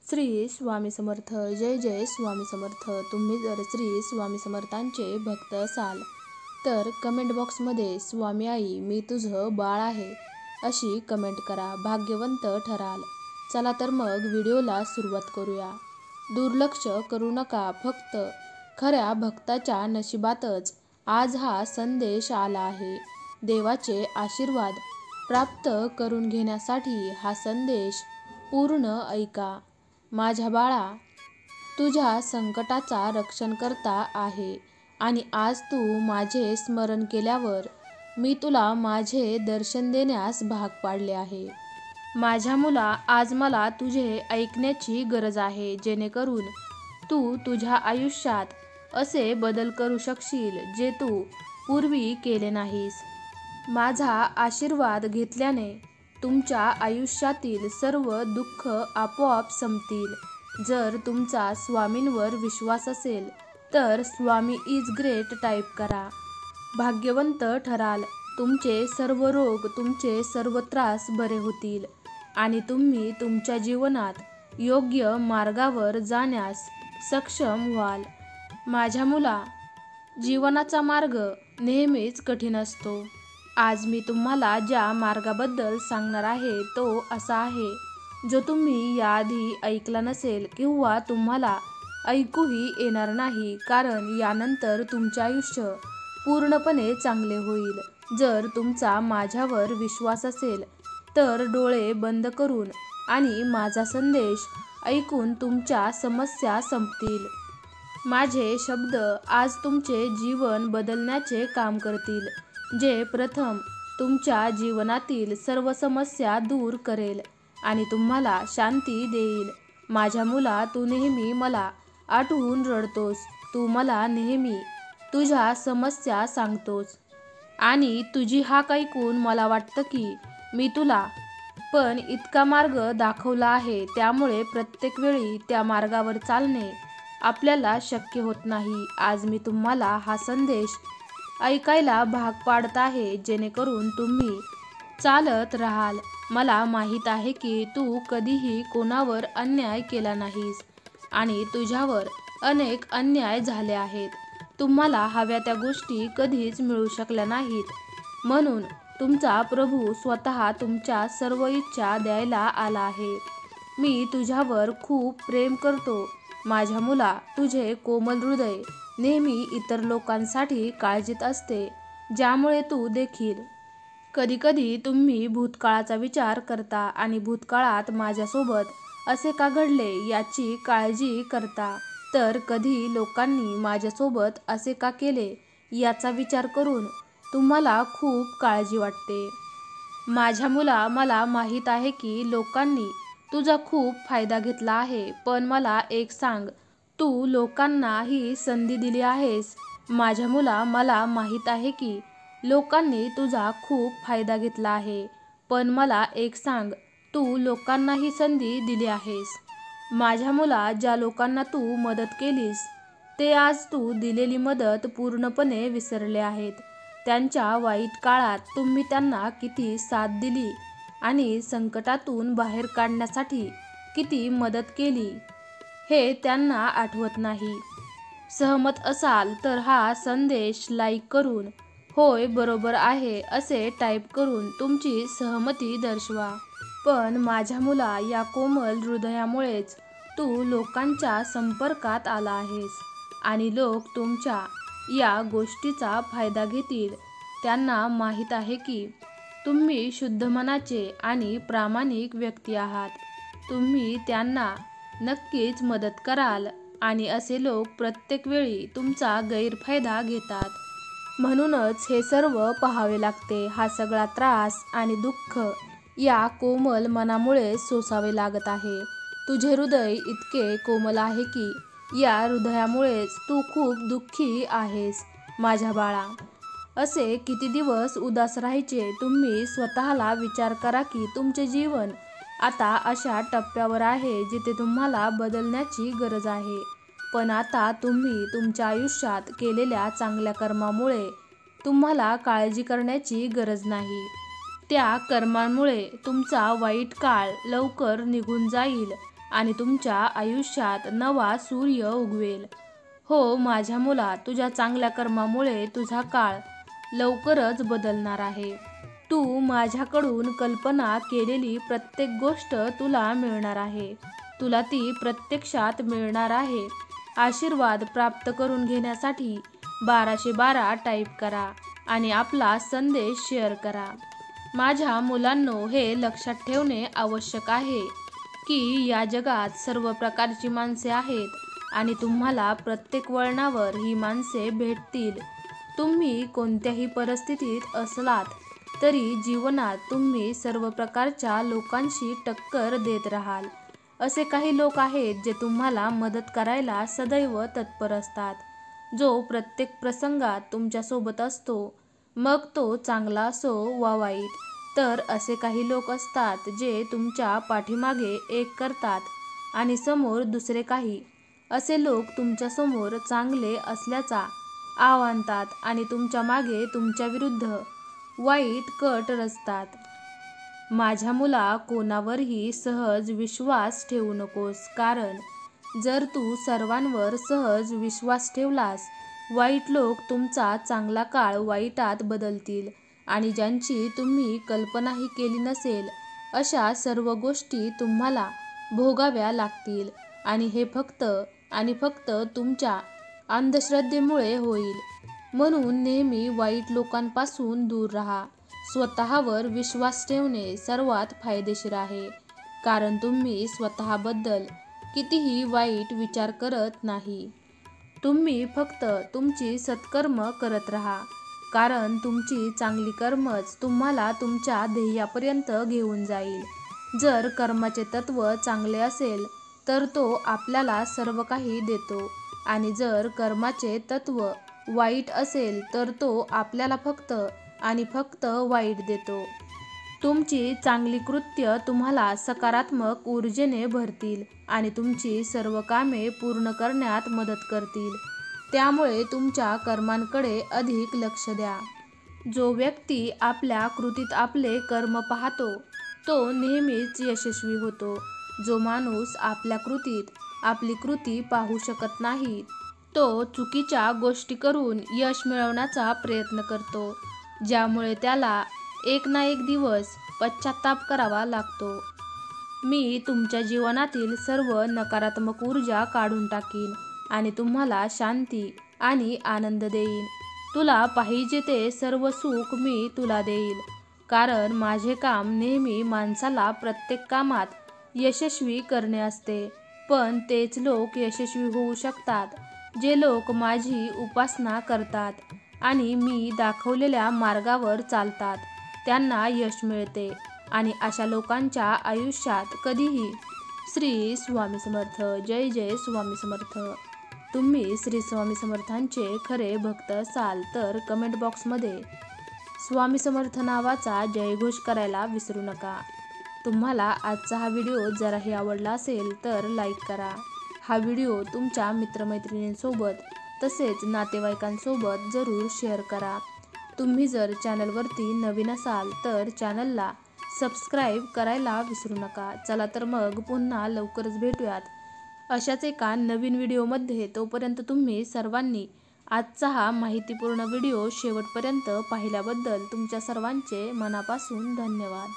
श्री स्वामी समर्थ. जय जय स्वामी समर्थ. तुम्ही जर श्री स्वामी समर्थांचे भक्त असाल तर कमेंट बॉक्समध्ये स्वामी आई मी तुझं बाळ आहे अशी कमेंट करा. भाग्यवंत ठराल. चला तर मग व्हिडिओला सुरुवात करूया. दुर्लक्ष करू नका. फक्त खऱ्या भक्ताच्या नशिबातच आज हा संदेश आला आहे. देवाचे आशीर्वाद प्राप्त करून घेण्यासाठी हा संदेश पूर्ण ऐका. माझ्या बाळा, तुझ्या संकटाचा रक्षणकर्ता आहे आणि आज तू माझे स्मरण केल्यावर मी तुला माझे दर्शन देण्यास भाग पाडले आहे. माझ्या मुला, आज मला तुझे ऐकण्याची गरज आहे, जेणेकरून तू तुझ्या आयुष्यात असे बदल करू शकशील जे तू पूर्वी केले नाहीस. माझा आशीर्वाद घेतल्याने तुमच्या आयुष्यातील सर्व दुःख आपोआप संपतील. जर तुमचा स्वामींवर विश्वास असेल तर स्वामी इज ग्रेट टाईप करा. भाग्यवंत ठराल. तुमचे सर्व रोग, तुमचे सर्व त्रास बरे होतील आणि तुम्ही तुमच्या जीवनात योग्य मार्गावर जाण्यास सक्षम व्हाल. माझ्या मुला, जीवनाचा मार्ग नेहमीच कठीण असतो. आज मी तुम्हाला ज्या मार्गाबद्दल सांगणार आहे तो असा आहे जो तुम्ही याआधी ऐकला नसेल किंवा तुम्हाला ऐकूही येणार नाही, कारण यानंतर तुमचे आयुष्य पूर्णपणे चांगले होईल. जर तुमचा माझ्यावर विश्वास असेल तर डोळे बंद करून आणि माझा संदेश ऐकून तुमच्या समस्या संपतील. माझे शब्द आज तुमचे जीवन बदलण्याचे काम करतील, जे प्रथम तुमच्या जीवनातील सर्व समस्या दूर करेल आणि तुम्हाला शांती देईल. माझ्या मुला, तू नेहमी मला आठवून रडतोस. तू मला नेहमी तुझ्या समस्या सांगतोस आणि तुझी हाक ऐकून मला वाटतं की मी तुला पण इतका मार्ग दाखवला आहे, त्यामुळे प्रत्येक वेळी त्या मार्गावर चालणे आपल्याला शक्य होत नाही. आज मी तुम्हाला हा संदेश ऐकायला भाग पाडत आहे, जेणेकरून तुम्ही चालत राहाल. मला माहीत आहे की तू कधीही कोणावर अन्याय केला नाहीस आणि तुझ्यावर अनेक अन्याय झाले आहेत. तुम्हाला हव्या त्या गोष्टी कधीच मिळू शकल्या नाहीत, म्हणून तुमचा प्रभू स्वतः तुमच्या सर्व इच्छा द्यायला आला आहे. मी तुझ्यावर खूप प्रेम करतो. माझ्या मुला, तुझे कोमल हृदय नेहमी इतर लोकांसाठी काळजीत असते, ज्यामुळे तू देखील कधीकधी तुम्ही भूतकाळाचा विचार करता आणि भूतकाळात माझ्यासोबत असे का घडले याची काळजी करता, तर कधी लोकांनी माझ्यासोबत असे का केले याचा विचार करून तुम्हाला खूप काळजी वाटते. माझ्या मुला, मला माहीत आहे की लोकांनी तुझा खूप फायदा घेतला आहे, पण मला एक सांग, तू लोकांना ही संधी दिली आहेस? माझ्या मुला, मला माहीत आहे की लोकांनी तुझा खूप फायदा घेतला आहे, पण मला एक सांग, तू लोकांना ही संधी दिली आहेस? माझ्या मुला, ज्या लोकांना तू मदत केलीस ते आज तू दिलेली मदत पूर्णपणे विसरले आहेत. त्यांच्या वाईट काळात तुम्ही त्यांना किती साथ दिली आणि संकटातून बाहेर काढण्यासाठी किती मदत केली हे त्यांना आठवत नाही. सहमत असाल तर हा संदेश लाईक करून होय बरोबर आहे असे टाईप करून तुमची सहमती दर्शवा. पण माझ्या मुला, या कोमल हृदयामुळेच तू लोकांच्या संपर्कात आला आहेस आणि लोक तुमच्या या गोष्टीचा फायदा घेतील. त्यांना माहीत आहे की तुम्ही शुद्ध मनाचे आणि प्रामाणिक व्यक्ती आहात. तुम्ही त्यांना नक्कीच मदत कराल आणि असे लोक प्रत्येक वेळी तुमचा गैरफायदा घेतात. म्हणूनच हे सर्व पाहावे लागते. हा सगळा त्रास आणि दुःख या कोमल मनामुळे सोसावे लागत आहे. तुझे हृदय इतके कोमल आहे की या हृदयामुळेच तू खूप दुःखी आहेस. माझ्या बाळा, असे किती दिवस उदास राहायचे? तुम्ही स्वतःला विचार करा की तुमचे जीवन आता अशा टप्प्यावर आहे जिथे तुम्हाला बदलण्याची गरज आहे. पण आता तुम्ही तुमच्या आयुष्यात केलेल्या चांगल्या कर्मामुळे तुम्हाला काळजी करण्याची गरज नाही. त्या कर्मांमुळे तुमचा वाईट काळ लवकर निघून जाईल आणि तुमच्या आयुष्यात नवा सूर्य उगवेल. हो माझ्या मुला, तुझ्या चांगल्या कर्मामुळे तुझा काळ लवकरच बदलणार आहे. तू माझ्याकडून कल्पना केलेली प्रत्येक गोष्ट तुला मिळणार आहे. तुला ती प्रत्यक्षात मिळणार आहे. आशीर्वाद प्राप्त करून घेण्यासाठी 1212 टाईप करा आणि आपला संदेश शेअर करा. माझ्या मुलांनो, हे लक्षात ठेवणे आवश्यक आहे की या जगात सर्व प्रकारची माणसे आहेत आणि तुम्हाला प्रत्येक वळणावर ही माणसे भेटतील. तुम्ही कोणत्याही परिस्थितीत असलात तरी जीवनात तुम्ही सर्व प्रकारच्या लोकांशी टक्कर देत राहाल. असे काही लोक आहेत जे तुम्हाला मदत करायला सदैव तत्पर असतात, जो प्रत्येक प्रसंगात तुमच्यासोबत असतो, मग तो चांगला असो वा वाईट. तर असे काही लोक असतात जे तुमच्या पाठीमागे एक करतात आणि समोर दुसरे काही. असे लोक तुमच्यासमोर चांगले असल्याचा आव आणतात आणि तुमच्या मागे तुमच्या विरुद्ध वाईट कट रचतात. माझ्या मुला, कोणावरही सहज विश्वास ठेवू नकोस, कारण जर तू सर्वांवर सहज विश्वास ठेवलास, वाईट लोक तुमचा चांगला काळ वाईटात बदलतील आणि ज्यांची तुम्ही कल्पनाही केली नसेल अशा सर्व गोष्टी तुम्हाला भोगाव्या लागतील. आणि हे फक्त आणि फक्त तुमच्या अंधश्रद्धेमुळे होईल. म्हणून नेहमी वाईट लोकांपासून दूर राहा. स्वतःवर विश्वास ठेवणे सर्वात फायदेशीर आहे, कारण तुम्ही स्वतःबद्दल कितीही वाईट विचार करत नाही. तुम्ही फक्त तुमची सत्कर्म करत राहा, कारण तुमची चांगली कर्मच तुम्हाला तुमच्या ध्येयापर्यंत घेऊन जाईल. जर कर्माचे तत्व चांगले असेल तर तो आपल्याला सर्व काही देतो आणि जर कर्माचे तत्व वाईट असेल तर तो आपल्याला फक्त आणि फक्त वाईट देतो. तुमची चांगली कृत्य तुम्हाला सकारात्मक ऊर्जेने भरतील आणि तुमची सर्व कामे पूर्ण करण्यात मदत करतील. त्यामुळे तुमच्या कर्मांकडे अधिक लक्ष द्या. जो व्यक्ती आपल्या कृतीत आपले कर्म पाहतो तो नेहमीच यशस्वी होतो. जो माणूस आपल्या कृतीत आपली कृती पाहू शकत नाही तो चुकीच्या गोष्टी करून यश मिळवण्याचा प्रयत्न करतो, ज्यामुळे त्याला एक ना एक दिवस पश्चात्ताप करावा लागतो. मी तुमच्या जीवनातील सर्व नकारात्मक ऊर्जा काढून टाकीन आणि तुम्हाला शांती आणि आनंद देईन. तुला पाहिजे ते सर्व सुख मी तुला देईल, कारण माझे काम नेहमी माणसाला प्रत्येक कामात यशस्वी करणे असते. पण तेच लोक यशस्वी होऊ शकतात जे लोक माझी उपासना करतात आणि मी दाखवलेल्या मार्गावर चालतात. त्यांना यश मिळते आणि अशा लोकांच्या आयुष्यात कधीही. श्री स्वामी समर्थ. जय जय स्वामी समर्थ. तुम्ही श्री स्वामी समर्थांचे खरे भक्त असाल तर कमेंट बॉक्समध्ये स्वामी समर्थ नावाचा जयघोष करायला विसरू नका. तुम्हाला आजचा हा व्हिडिओ जराही आवडला असेल तर लाईक करा. हा व्हिडिओ तुमच्या मित्रमैत्रिणींसोबत तसेच नातेवाईकांसोबत जरूर शेअर करा. तुम्ही जर चॅनलवरती नवीन असाल तर चॅनलला सबस्क्राईब करायला विसरू नका. चला तर मग पुन्हा लवकरच भेटूयात अशाच एका नवीन व्हिडिओमध्ये. तोपर्यंत तुम्ही सर्वांनी आजचा हा माहितीपूर्ण व्हिडिओ शेवटपर्यंत पाहिल्याबद्दल तुमच्या सर्वांचे मनापासून धन्यवाद.